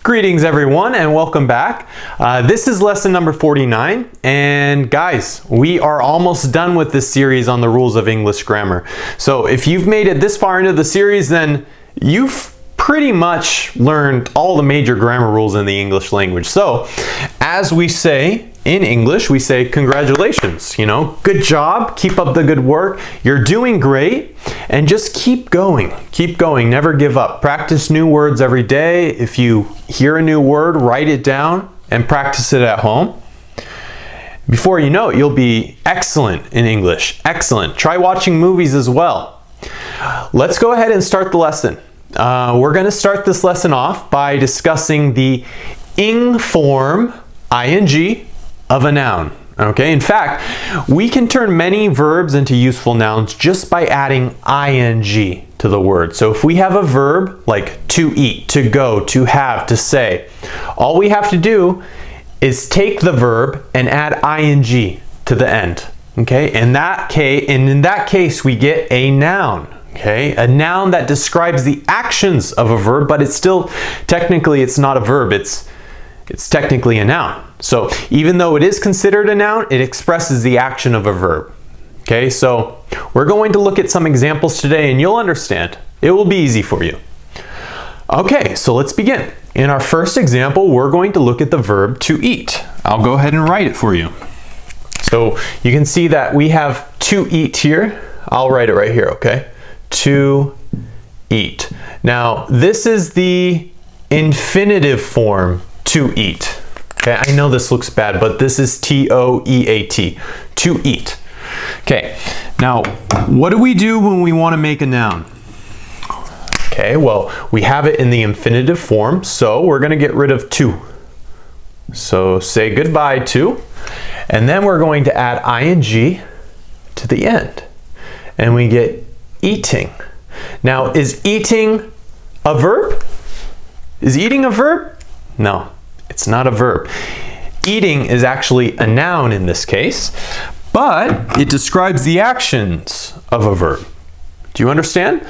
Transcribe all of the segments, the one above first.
Greetings everyone and welcome back. This is lesson number 49, and guys, we are almost done with this series on the rules of English grammar. So if you've made it this far into the series, then you've pretty much learned all the major grammar rules in the English language. So as we say in English, we say congratulations, good job, keep up the good work, you're doing great, and just keep going, never give up. Practice new words every day. If you hear a new word, write it down and practice it at home. Before you know it, you'll be excellent in English, excellent. Try watching movies as well. Let's go ahead and start the lesson. We're going to start this lesson off by discussing the ing form, ing, of a noun. Okay, in fact, we can turn many verbs into useful nouns just by adding ing to the word. So if we have a verb like to eat, to go, to have, to say, all we have to do is take the verb and add ing to the end. Okay, in that case we get a noun. Okay, a noun that describes the actions of a verb, but it's still technically it's not a verb, it's technically a noun. So even though it is considered a noun, it expresses the action of a verb. Okay, so we're going to look at some examples today and you'll understand. It will be easy for you. Okay, so let's begin. In our first example, we're going to look at the verb to eat. I'll go ahead and write it for you. So you can see that we have to eat here. I'll write it right here, okay? To eat. Now, this is the infinitive form to eat. Okay, I know this looks bad, but this is T-O-E-A-T, to eat. Okay, now what do we do when we want to make a noun? Okay, well, we have it in the infinitive form, so we're going to get rid of to. So say goodbye to, and then we're going to add ing to the end, and we get eating. Now, is eating a verb? Is eating a verb? No. It's not a verb. Eating is actually a noun in this case, but it describes the actions of a verb. Do you understand?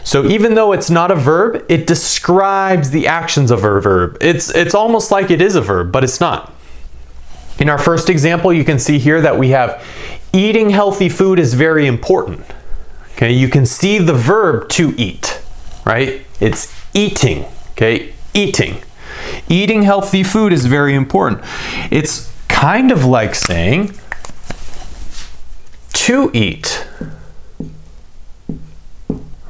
So even though it's not a verb, it describes the actions of a verb. It's almost like it is a verb, but it's not. In our first example, you can see here that we have eating healthy food is very important. Okay, you can see the verb to eat, right? It's eating, okay? Eating. Eating healthy food is very important. It's kind of like saying to eat,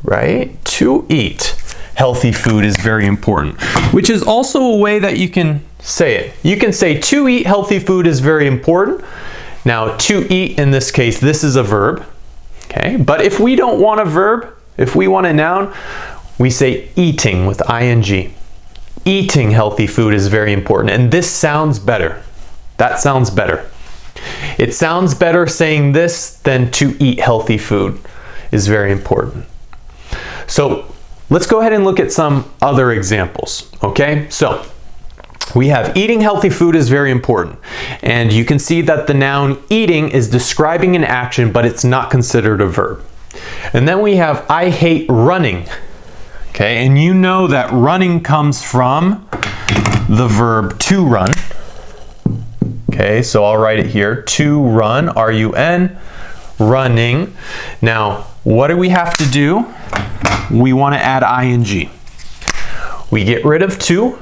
right? To eat healthy food is very important, which is also a way that you can say it. You can say to eat healthy food is very important. Now, to eat in this case, this is a verb, okay? But if we don't want a verb, if we want a noun, we say eating with ing. Eating healthy food is very important, and this sounds better. That sounds better. It sounds better saying this than to eat healthy food is very important. So let's go ahead and look at some other examples, okay? So we have eating healthy food is very important, and you can see that the noun eating is describing an action, but it's not considered a verb. And then we have I hate running. Okay, and you know that running comes from the verb to run. Okay, so I'll write it here. To run, R-U-N, running. Now, what do we have to do? We want to add ing. We get rid of to,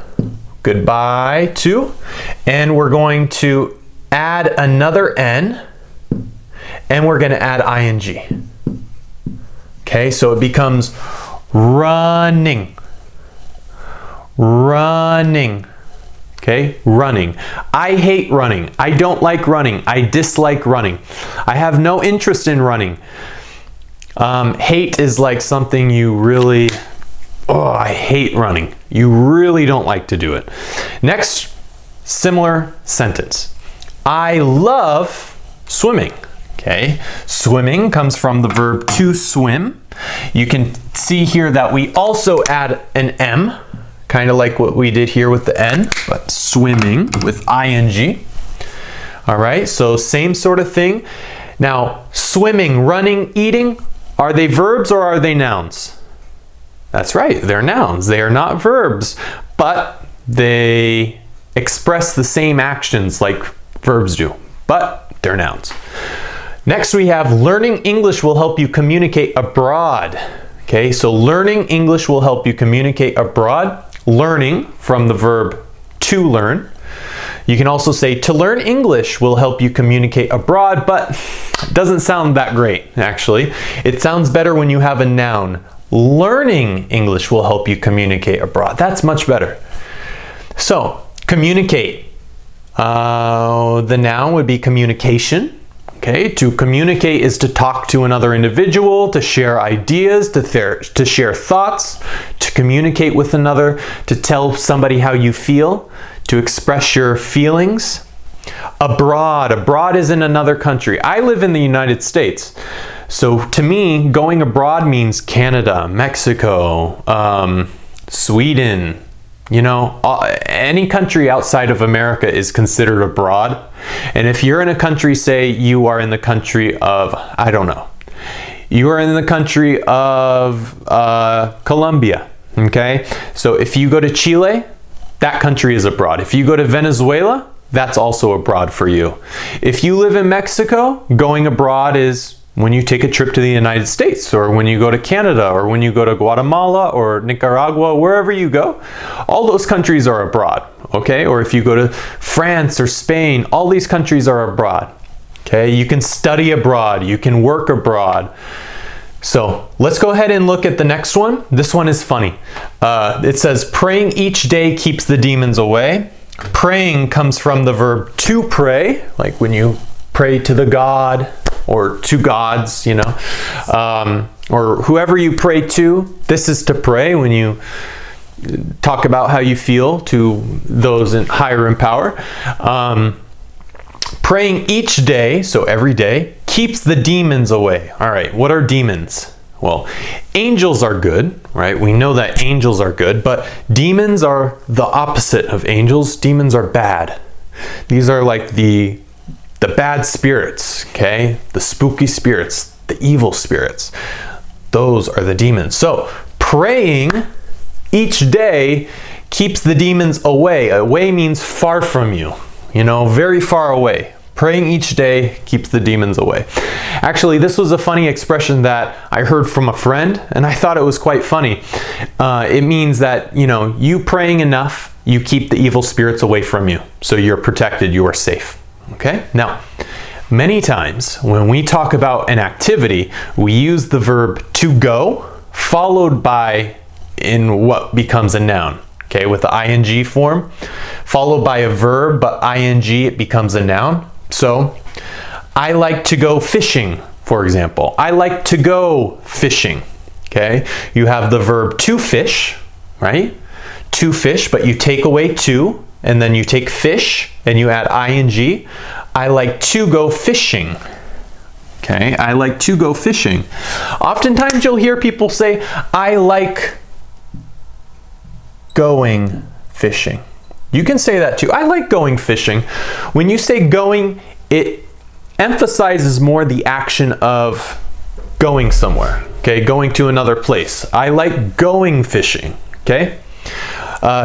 goodbye to, and we're going to add another N, and we're going to add ing. Okay, so it becomes running, running, okay, running. I hate running. I don't like running. I dislike running. I have no interest in running. Hate is like something you really, I hate running. You really don't like to do it. Next, similar sentence. I love swimming. Okay, swimming comes from the verb to swim. You can see here that we also add an M, kind of like what we did here with the N, but swimming with ing. All right, so same sort of thing. Now, swimming, running, eating, are they verbs or are they nouns? That's right, they're nouns. They are not verbs, but they express the same actions like verbs do, but they're nouns. Next we have learning English will help you communicate abroad. Okay, so learning English will help you communicate abroad. Learning from the verb to learn. You can also say to learn English will help you communicate abroad, but it doesn't sound that great actually. It sounds better when you have a noun. Learning English will help you communicate abroad. That's much better. So, communicate. The noun would be communication. Okay, to communicate is to talk to another individual, to share ideas, to share thoughts, to communicate with another, to tell somebody how you feel, to express your feelings. Abroad. Abroad is in another country. I live in the United States. So to me, going abroad means Canada, Mexico, Sweden, you know, any country outside of America is considered abroad. And if you're in a country, say you are in the country of, I don't know, you are in the country of Colombia, okay? So if you go to Chile, that country is abroad. If you go to Venezuela, that's also abroad for you. If you live in Mexico, going abroad is when you take a trip to the United States, or when you go to Canada, or when you go to Guatemala or Nicaragua, wherever you go, all those countries are abroad, okay? Or if you go to France or Spain, all these countries are abroad, okay? You can study abroad, you can work abroad. So let's go ahead and look at the next one. This one is funny. It says, praying each day keeps the demons away. Praying comes from the verb to pray, like when you pray to the God, or to gods, you know, or whoever you pray to. This is to pray when you talk about how you feel to those higher in power. Praying each day, so every day, keeps the demons away. All right, what are demons? Well, angels are good, right? We know that angels are good, but demons are the opposite of angels. Demons are bad. These are like the bad spirits, okay? The spooky spirits, the evil spirits. Those are the demons. So, praying each day keeps the demons away. Away means far from you, you know, very far away. Praying each day keeps the demons away. Actually, this was a funny expression that I heard from a friend, and I thought it was quite funny. It means that, you know, you praying enough, you keep the evil spirits away from you. So you're protected, you are safe. Okay? Now, many times when we talk about an activity, we use the verb to go, followed by in what becomes a noun. Okay, with the ing form, followed by a verb, but ing, it becomes a noun. So, I like to go fishing, for example. I like to go fishing. Okay, you have the verb to fish, right? To fish, but you take away to, and then you take fish and you add ing. I like to go fishing. Okay, I like to go fishing. Oftentimes you'll hear people say, I like going fishing. You can say that too. I like going fishing. When you say going, it emphasizes more the action of going somewhere. Okay, going to another place. I like going fishing. Okay.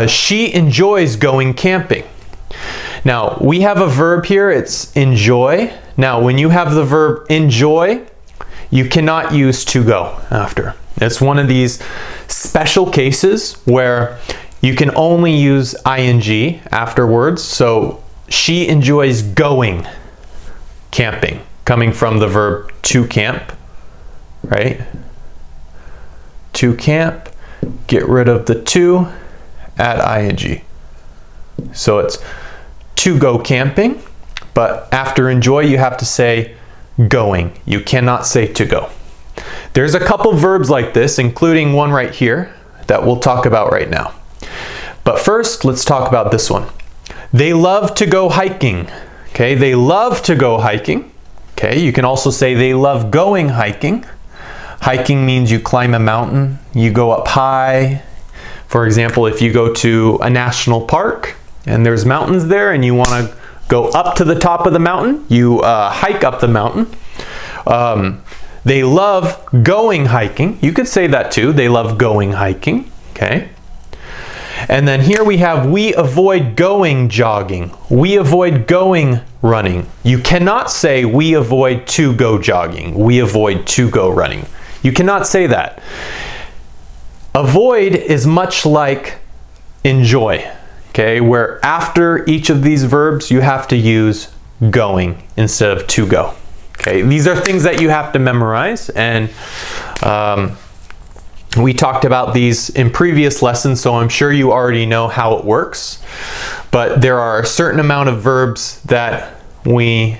She enjoys going camping. Now, we have a verb here, it's enjoy. Now, when you have the verb enjoy, you cannot use to go after. It's one of these special cases where you can only use ing afterwards. So, she enjoys going camping, coming from the verb to camp, right? To camp, get rid of the to, add ing. So it's to go camping, but after enjoy you have to say going. You cannot say to go. There's a couple verbs like this, including one right here that we'll talk about right now. But first, let's talk about this one. They love to go hiking. Okay, they love to go hiking. Okay, you can also say they love going hiking. Hiking means you climb a mountain, you go up high. For example, if you go to a national park and there's mountains there and you want to go up to the top of the mountain, you hike up the mountain. They love going hiking. You could say that too. They love going hiking. Okay. And then here we have, we avoid going jogging. We avoid going running. You cannot say we avoid to go jogging. We avoid to go running. You cannot say that. Avoid is much like enjoy, okay? Where after each of these verbs, you have to use going instead of to go. Okay, these are things that you have to memorize, and we talked about these in previous lessons, so I'm sure you already know how it works. But there are a certain amount of verbs that we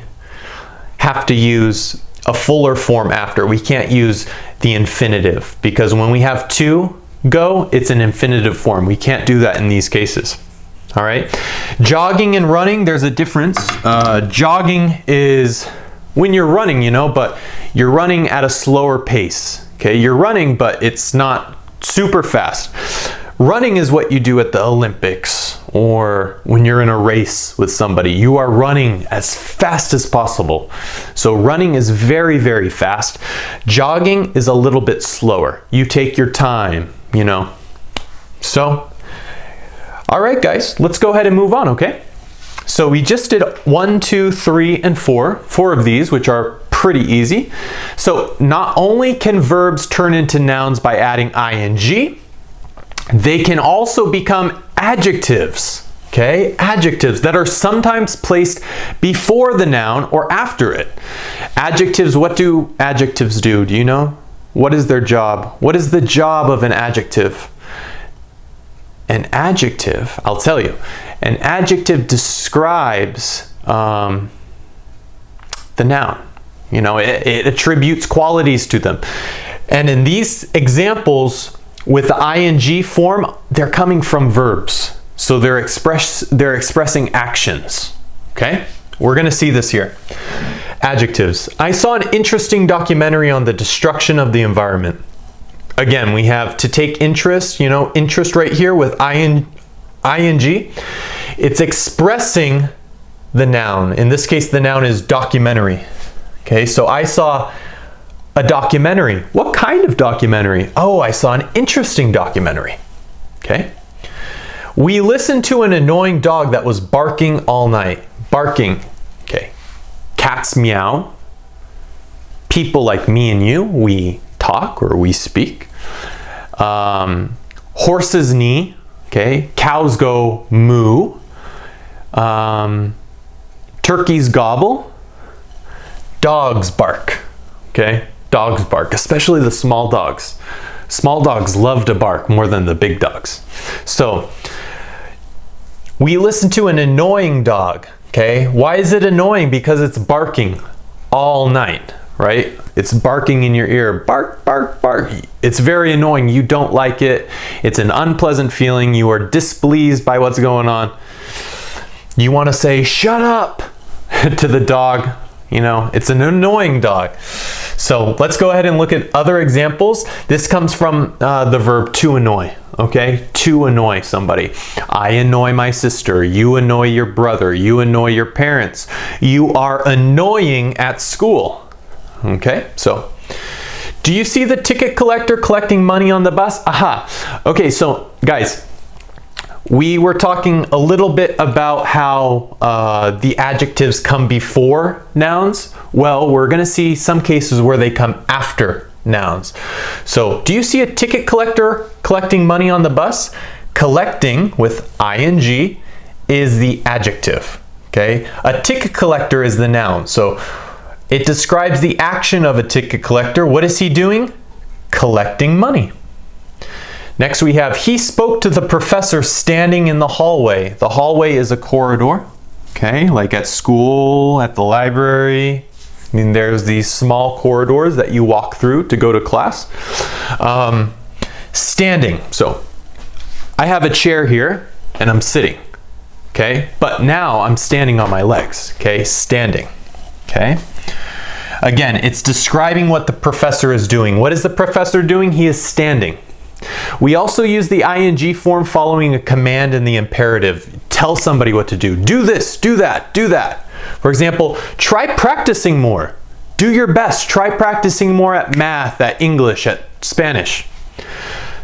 have to use a fuller form after. We can't use the infinitive, because when we have to go, it's an infinitive form. We can't do that in these cases. All right, jogging and running, there's a difference. Jogging is when you're running, you know, but you're running at a slower pace. Okay, you're running, but it's not super fast. Running is what you do at the Olympics or when you're in a race with somebody. You are running as fast as possible. So running is very, very fast. Jogging is a little bit slower. You take your time, you know. So, all right, guys, let's go ahead and move on, okay? So we just did 1, 2, 3, and 4. 4 of these, which are pretty easy. So not only can verbs turn into nouns by adding ing, they can also become adjectives, okay? Adjectives that are sometimes placed before the noun or after it. Adjectives, what do adjectives do? Do you know? What is their job? What is the job of an adjective? An adjective, I'll tell you, an adjective describes the noun. You know, it attributes qualities to them. And in these examples with the ing form, they're coming from verbs. So they're expressing actions. Okay? We're going to see this here. Adjectives. I saw an interesting documentary on the destruction of the environment. Again, we have to take interest, you know, interest right here with ing. It's expressing the noun. In this case, the noun is documentary. Okay, so I saw a documentary. What kind of documentary? Oh, I saw an interesting documentary. Okay. We listened to an annoying dog that was barking all night. Barking. Okay. Cats meow. People like me and you, we talk or we speak. Horses neigh. Okay. Cows go moo. Turkeys gobble. Dogs bark. Okay. Dogs bark, especially the small dogs. Small dogs love to bark more than the big dogs. So we listen to an annoying dog. Okay. Why is it annoying? Because it's barking all night, right? It's barking in your ear. Bark, bark, bark. It's very annoying. You don't like it. It's an unpleasant feeling. You are displeased by what's going on. You want to say, shut up to the dog. You know, it's an annoying dog. So let's go ahead and look at other examples. This comes from the verb to annoy, okay? To annoy somebody. I annoy my sister. You annoy your brother. You annoy your parents. You are annoying at school, okay? So do you see the ticket collector collecting money on the bus? Aha. Okay, so guys, we were talking a little bit about how the adjectives come before nouns. Well, we're going to see some cases where they come after nouns. So, do you see a ticket collector collecting money on the bus? Collecting with ing is the adjective. Okay, a ticket collector is the noun. So, it describes the action of a ticket collector. What is he doing? Collecting money. Next we have, he spoke to the professor standing in the hallway. The hallway is a corridor, okay, like at school, at the library. I mean, there's these small corridors that you walk through to go to class. Standing, so I have a chair here and I'm sitting, okay, but now I'm standing on my legs, okay, standing, okay. Again, it's describing what the professor is doing. What is the professor doing? He is standing. We also use the ing form following a command in the imperative. Tell somebody what to do. Do this, do that, do that. For example, try practicing more. Do your best. Try practicing more at math, at English, at Spanish.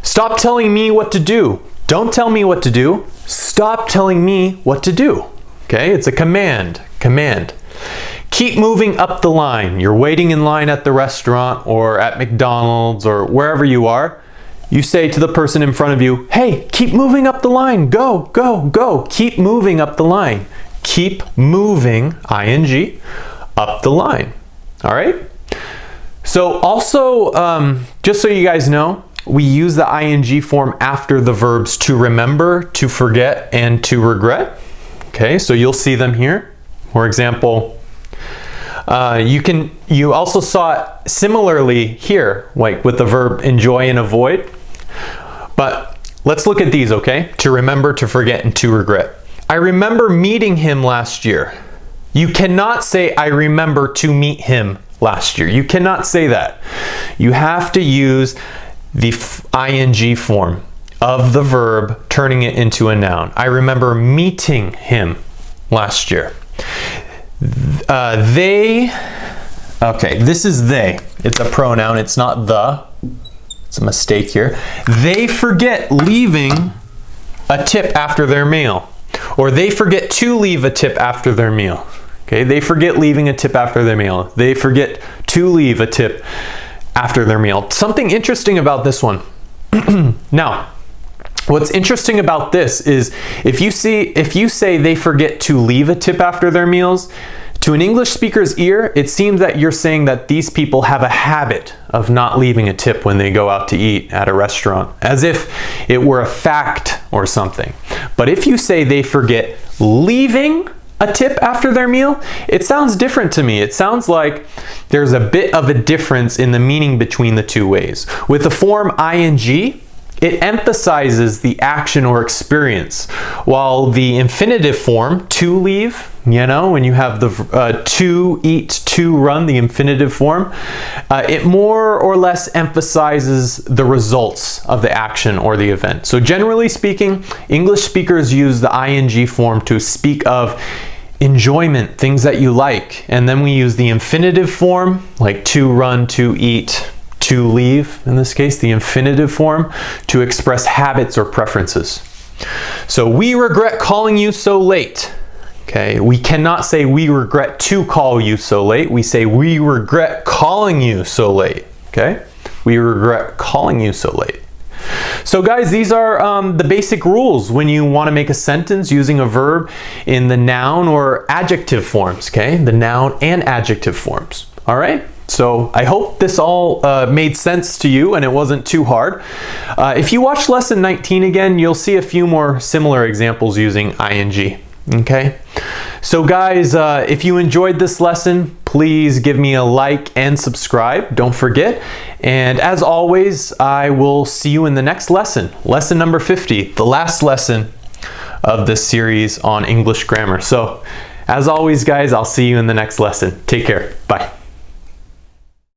Stop telling me what to do. Don't tell me what to do. Stop telling me what to do. Okay, it's a command. Command. Keep moving up the line. You're waiting in line at the restaurant or at McDonald's or wherever you are. You say to the person in front of you, hey, keep moving up the line. Go, go, go. Keep moving up the line. Keep moving, ing, up the line. All right? So also, just so you guys know, we use the ing form after the verbs to remember, to forget, and to regret. Okay, so you'll see them here. For example, you also saw it similarly here, like with the verb enjoy and avoid. But let's look at these, okay? To remember, to forget, and to regret. I remember meeting him last year. You cannot say I remember to meet him last year. You cannot say that. You have to use the ing form of the verb, turning it into a noun. I remember meeting him last year. Okay, this is they. It's a pronoun, it's not the. It's a mistake here. They forget leaving a tip after their meal. Or they forget to leave a tip after their meal. Okay, they forget leaving a tip after their meal. They forget to leave a tip after their meal. Something interesting about this one. Now, what's interesting about this is if you say they forget to leave a tip after their meals, to an English speaker's ear, it seems that you're saying that these people have a habit of not leaving a tip when they go out to eat at a restaurant, as if it were a fact or something. But if you say they forget leaving a tip after their meal, it sounds different to me. It sounds like there's a bit of a difference in the meaning between the two ways. With the form ing, it emphasizes the action or experience, while the infinitive form, to leave, you know, when you have the to eat, to run, the infinitive form, it more or less emphasizes the results of the action or the event. So generally speaking, English speakers use the ing form to speak of enjoyment, things that you like, and then we use the infinitive form, like to run, to eat, to leave, in this case, the infinitive form, to express habits or preferences. So we regret calling you so late. Okay, we cannot say we regret to call you so late. We say we regret calling you so late. Okay, we regret calling you so late. So guys, these are the basic rules when you want to make a sentence using a verb in the noun or adjective forms. Okay, the noun and adjective forms. All right. So I hope this all made sense to you and it wasn't too hard. If you watch lesson 19 again, you'll see a few more similar examples using ing. Okay? So guys, if you enjoyed this lesson, please give me a like and subscribe. Don't forget. And as always, I will see you in the next lesson. Lesson number 50, the last lesson of this series on English grammar. So as always, guys, I'll see you in the next lesson. Take care. Bye.